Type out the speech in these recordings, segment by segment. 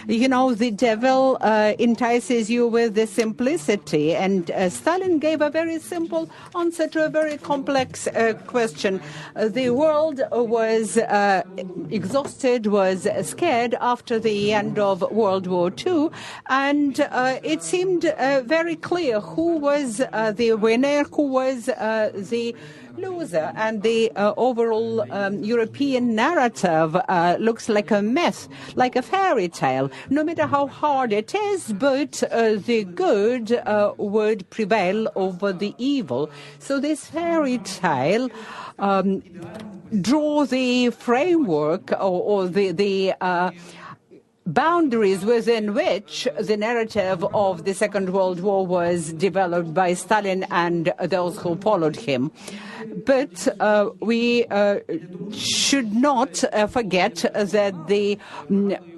You know, the devil entices you with the simplicity, and Stalin gave a very simple answer to a very complex question. The world was exhausted, was scared after the end of World War II, and it seemed very clear who was the winner, who was the loser, and the overall European narrative looks like a myth, like a fairy tale, no matter how hard it is, but the good would prevail over the evil. So this fairy tale draw the framework or the boundaries within which the narrative of the Second World War was developed by Stalin and those who followed him. But we should not forget that the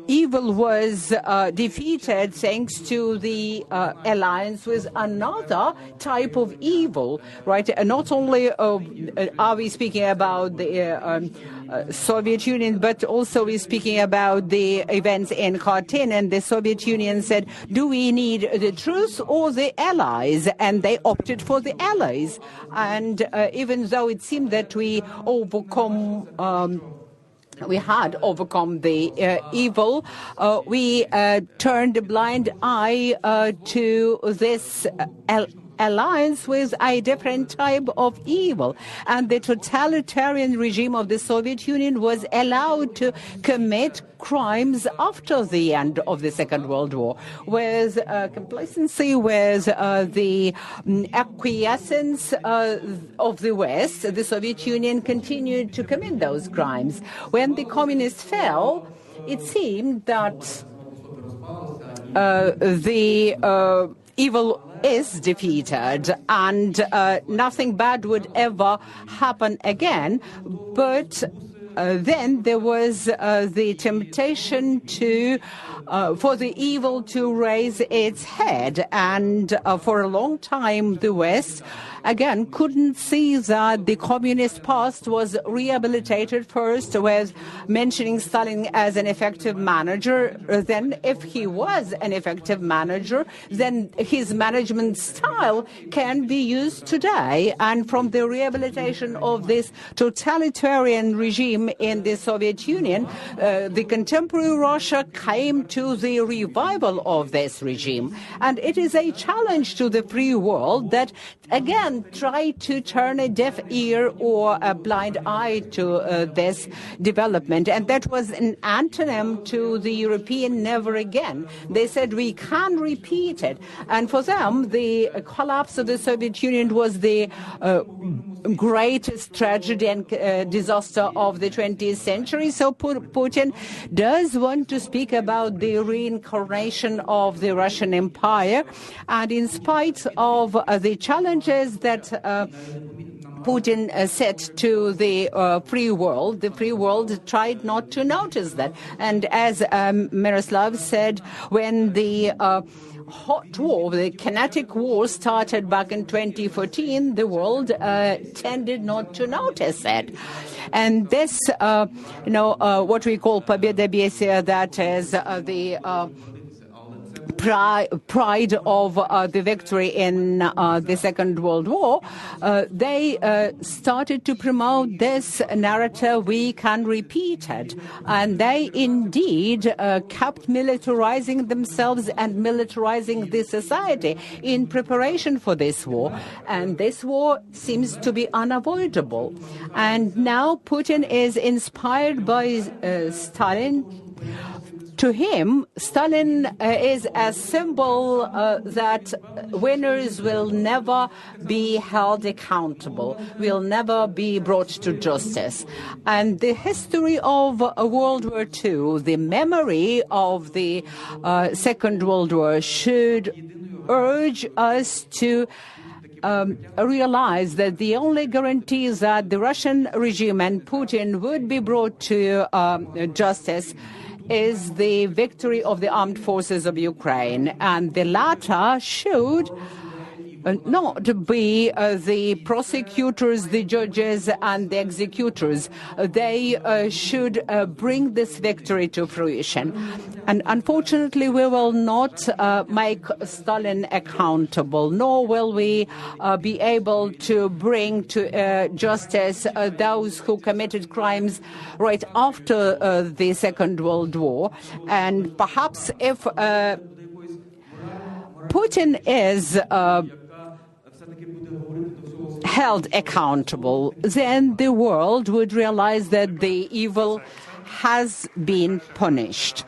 evil was defeated thanks to the alliance with another type of evil, right? Not only are we speaking about the Soviet Union, but also we're speaking about the events in Khartoum, and the Soviet Union said, do we need the truth or the allies? And they opted for the allies. And even though it seemed that we had overcome the evil, we turned a blind eye to this alliance with a different type of evil. And the totalitarian regime of the Soviet Union was allowed to commit crimes after the end of the Second World War, with complacency, with the acquiescence of the West. The Soviet Union continued to commit those crimes. When the communists fell, it seemed that the evil is defeated and nothing bad would ever happen again. But then there was the temptation for the evil to raise its head, and for a long time the West again couldn't see that the communist past was rehabilitated, first with mentioning Stalin as an effective manager. Then if he was an effective manager, then his management style can be used today. And from the rehabilitation of this totalitarian regime in the Soviet Union, the contemporary Russia came to the revival of this regime. And it is a challenge to the free world that again try to turn a deaf ear or a blind eye to this development. And that was an antonym to the European never again. They said we can repeat it. And for them, the collapse of the Soviet Union was the greatest tragedy and disaster of the 20th century. So Putin does want to speak about the reincarnation of the Russian Empire. And in spite of the challenges that Putin set to the free world tried not to notice that. And as Miroslav said, when the hot war, the kinetic war started back in 2014, the world tended not to notice it. And this, what we call Победобесие, that is the pride of the victory in the Second World War, they started to promote this narrative, we can repeat it. And they indeed kept militarizing themselves and militarizing the society in preparation for this war. And this war seems to be unavoidable. And now Putin is inspired by Stalin. To him, Stalin is a symbol that winners will never be held accountable, will never be brought to justice. And the history of World War II, the memory of the Second World War should urge us to realize that the only guarantee that the Russian regime and Putin would be brought to justice is the victory of the armed forces of Ukraine. And the latter should not be the prosecutors, the judges, and the executors. They should bring this victory to fruition. And unfortunately, we will not make Stalin accountable, nor will we be able to bring to justice those who committed crimes right after the Second World War. And perhaps if Putin is held accountable, then the world would realize that the evil has been punished.